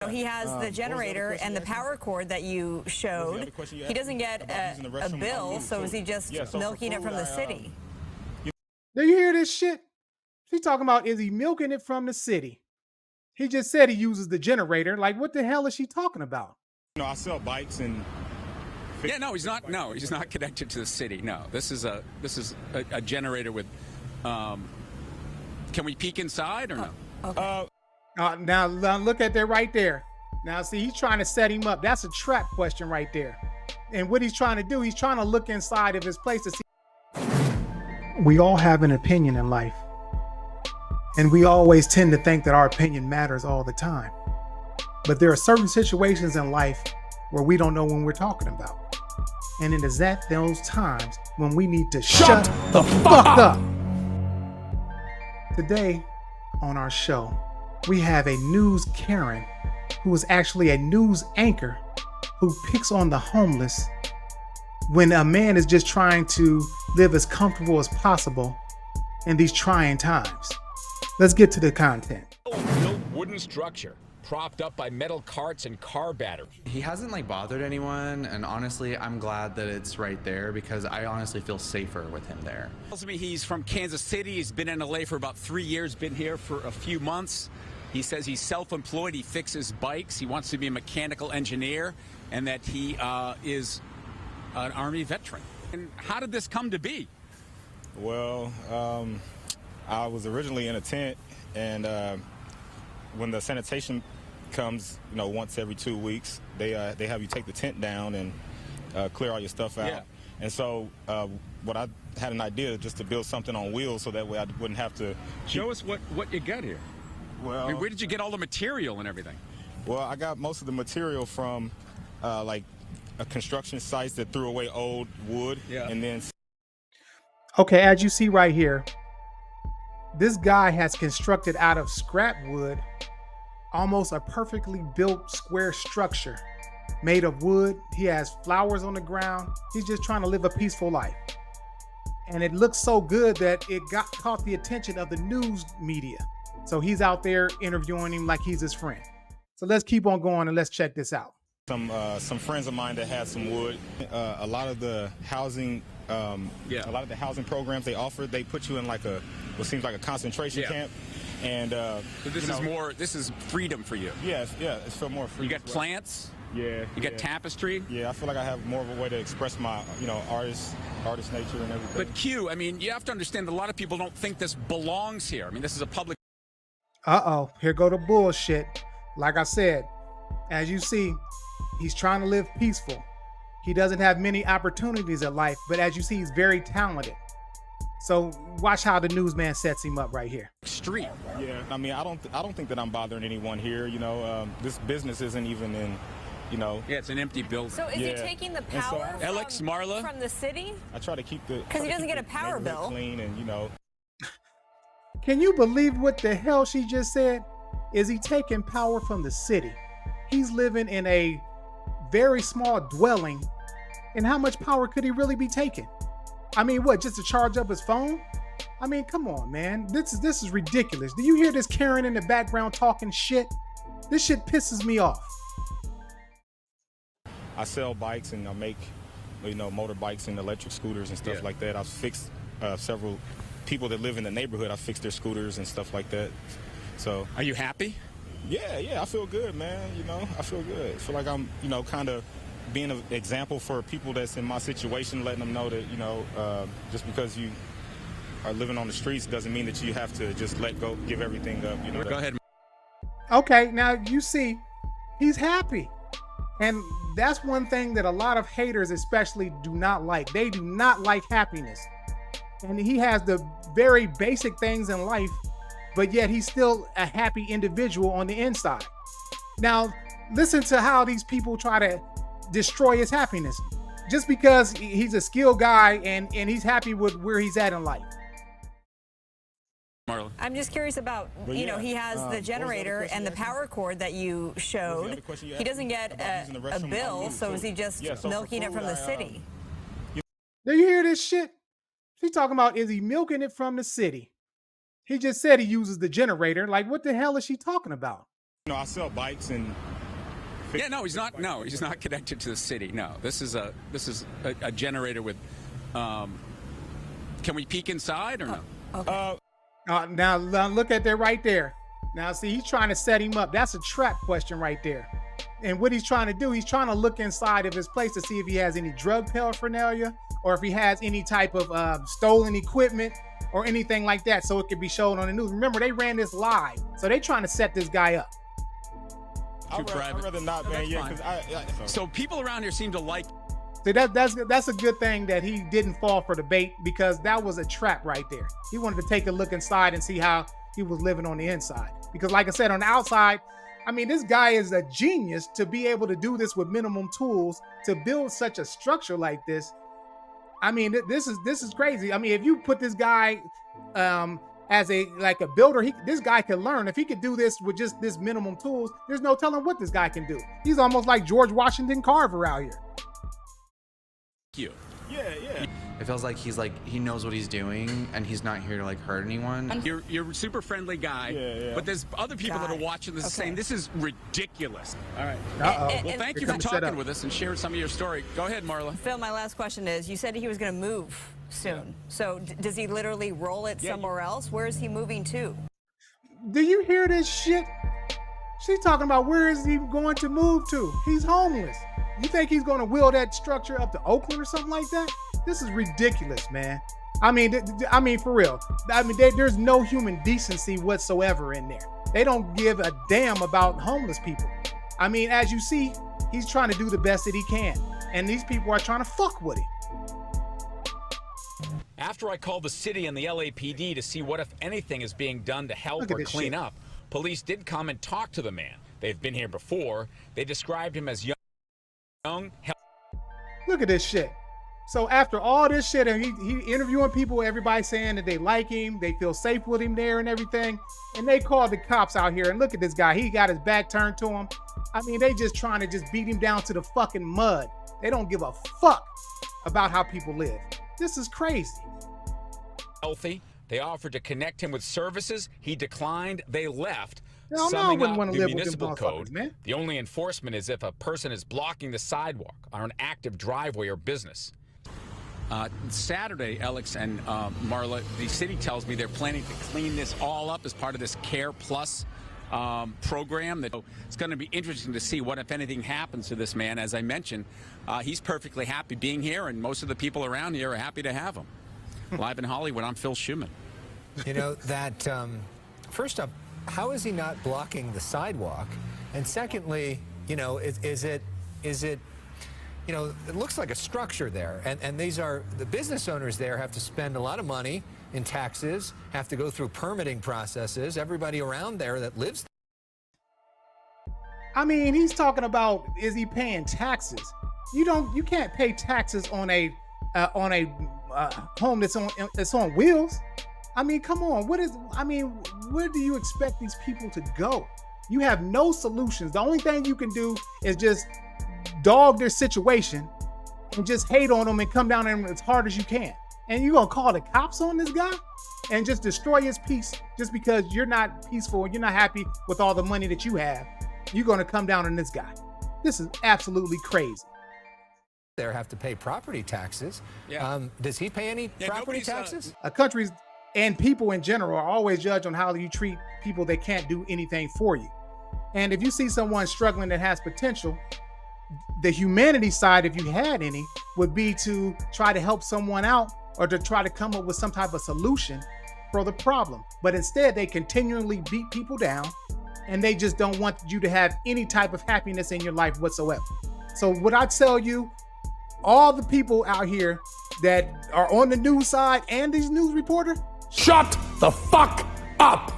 He has the generator and the power cord that you showed. He doesn't get a bill, so is he just milking it from the city? Do you hear this shit? She's talking about, is he milking it from the city? He just said he uses the generator. Like, what the hell is she talking about? You know, I sell bikes and. Yeah, no, he's not. No, he's not connected to the city. No, this is a generator with. Can we peek inside or no? Okay. Now look at that right there. Now see, he's trying to set him up. That's a trap question right there. And what he's trying to do, he's trying to look inside of his place to see. We all have an opinion in life. And we always tend to think that our opinion matters all the time. But there are certain situations in life where we don't know when we're talking about. And it is at those times when we need to shut the fuck up. Today on our show, we have a news Karen who is actually a news anchor who picks on the homeless when a man is just trying to live as comfortable as possible in these trying times. Let's get to the content. Built wooden structure propped up by metal carts and car batteries. He hasn't bothered anyone, and honestly, I'm glad that it's right there because I honestly feel safer with him there. Tells me he's from Kansas City. He's been in LA for about 3 years. Been here for a few months. He says he's self-employed. He fixes bikes. He wants to be a mechanical engineer, and that he is an Army veteran. And how did this come to be? Well, I was originally in a tent, and when the sanitation comes, you know, once every 2 weeks, they have you take the tent down and clear all your stuff out. Yeah. And so what I had an idea just to build something on wheels so that way I wouldn't have to Show us what you got here. Well, I mean, where did you get all the material and everything? Well, I got most of the material from like a construction sites that threw away old wood. Yeah. And then Okay, as you see right here, this guy has constructed out of scrap wood almost a perfectly built square structure made of wood. He has flowers on the ground. He's just trying to live a peaceful life. And it looks so good that it caught the attention of the news media. So he's out there interviewing him like he's his friend. So let's keep on going and let's check this out. some friends of mine that had some wood. A lot of the housing, a lot of the housing programs they offer, they put you in like what seems like a concentration camp. And so this is freedom for you. Yeah, it's for more freedom. You got plants. Yeah. You got tapestry. Yeah, I feel like I have more of a way to express my, artist nature and everything. But Q, I mean, you have to understand that a lot of people don't think this belongs here. I mean, this is a public. Uh-oh, here go the bullshit. Like I said, as you see, he's trying to live peaceful. He doesn't have many opportunities in life, but as you see, he's very talented. So watch how the newsman sets him up right here. Street. Yeah, I mean, I don't think that I'm bothering anyone here. This business isn't even in, Yeah, it's an empty building. So is he taking the power Alex Marla from the city? I try to keep the because he doesn't get a power bill clean and Can you believe what the hell she just said? Is he taking power from the city? He's living in a very small dwelling, and how much power could he really be taking? I mean, what, just to charge up his phone? I mean, come on, man. This is ridiculous. Do you hear this Karen in the background talking shit? This shit pisses me off. I sell bikes and I make, motorbikes and electric scooters and stuff like that. I've fixed several people that live in the neighborhood. I fixed their scooters and stuff like that. So, are you happy? Yeah, I feel good, man. I feel good. I feel like I'm, kind of being an example for people that's in my situation, letting them know that, just because you are living on the streets doesn't mean that you have to just let go, give everything up. Go ahead. Okay, now you see, he's happy. And that's one thing that a lot of haters especially do not like. They do not like happiness. And he has the very basic things in life, but yet he's still a happy individual on the inside. Now, listen to how these people try to destroy his happiness. Just because he's a skilled guy and he's happy with where he's at in life. Marla. I'm just curious about, he has the generator and the power cord that you showed. He doesn't get a bill, so is he just milking it from the city? Do you hear this shit? She's talking about, is he milking it from the city? He just said he uses the generator. Like, what the hell is she talking about? I sell bikes and fix. Yeah, no, he's not. No, he's not connected to the city. No, this is a generator with. Can we peek inside or no? Okay. Now look at that right there. Now see, he's trying to set him up. That's a trap question right there. And what he's trying to do, he's trying to look inside of his place to see if he has any drug paraphernalia or if he has any type of stolen equipment or anything like that, so it could be shown on the news. Remember, they ran this live, so they trying to set this guy up. I'd rather not, No, man. that's Yeah, because So people around here seem to like. See, that's a good thing that he didn't fall for the bait, because that was a trap right there. He wanted to take a look inside and see how he was living on the inside. Because like I said, on the outside, I mean, this guy is a genius to be able to do this with minimum tools, to build such a structure like this. I mean, this is crazy. I mean, if you put this guy as a builder, this guy can learn. If he could do this with just this minimum tools, there's no telling what this guy can do. He's almost like George Washington Carver out here. You. yeah. It feels like he knows what he's doing and he's not here to like hurt anyone. You're a super friendly guy, Yeah. but there's other people that are watching this saying this is ridiculous. All right. Uh-oh. Well, thank you for talking with us and sharing some of your story. Go ahead, Marla. Phil, my last question is, you said he was going to move soon. So does he literally roll it somewhere else? Where is he moving to? Do you hear this shit? She's talking about where is he going to move to? He's homeless. You think he's going to wheel that structure up to Oakland or something like that? This is ridiculous, man. I mean, for real. I mean, there's no human decency whatsoever in there. They don't give a damn about homeless people. I mean, as you see, he's trying to do the best that he can. And these people are trying to fuck with him. After I called the city and the LAPD to see what, if anything, is being done to help Look at or this clean shit. up, police did come and talk to the man. They've been here before. They described him as young. Look at this shit. So after all this shit, and he interviewing people, everybody saying that they like him, they feel safe with him there and everything, and they call the cops out here, and look at this guy. He got his back turned to him. I mean, they just trying to just beat him down to the fucking mud. They don't give a fuck about how people live. This is crazy. Healthy. They offered to connect him with services. He declined. They left. Hell no, I Summing wouldn't up wanna the live with them municipal motherfuckers, code, man. the only enforcement is if a person is blocking the sidewalk on an active driveway or business. Saturday, Alex and Marla, the city tells me they're planning to clean this all up as part of this Care Plus program. It's going to be interesting to see what, if anything, happens to this man. As I mentioned, he's perfectly happy being here, and most of the people around here are happy to have him. Live in Hollywood, I'm Phil Schuman. You know, that, first up, how is he not blocking the sidewalk? And secondly, you know, is it, you know, it looks like a structure there. And these are, the business owners there have to spend a lot of money in taxes, have to go through permitting processes. Everybody around there that lives. I mean, he's talking about, is he paying taxes? You can't pay taxes on a home that's on wheels. I mean, come on. Where do you expect these people to go? You have no solutions. The only thing you can do is just dog their situation and just hate on them and come down on them as hard as you can. And you're going to call the cops on this guy and just destroy his peace just because you're not peaceful and you're not happy with all the money that you have. You're going to come down on this guy. This is absolutely crazy. There have to pay property taxes. Yeah. Does he pay any property taxes? Countries and people in general are always judged on how you treat people that can't do anything for you. And if you see someone struggling that has potential, the humanity side, if you had any, would be to try to help someone out or to try to come up with some type of solution for the problem. But instead, they continually beat people down and they just don't want you to have any type of happiness in your life whatsoever. So what I tell you, all the people out here that are on the news side and these news reporters, shut the fuck up.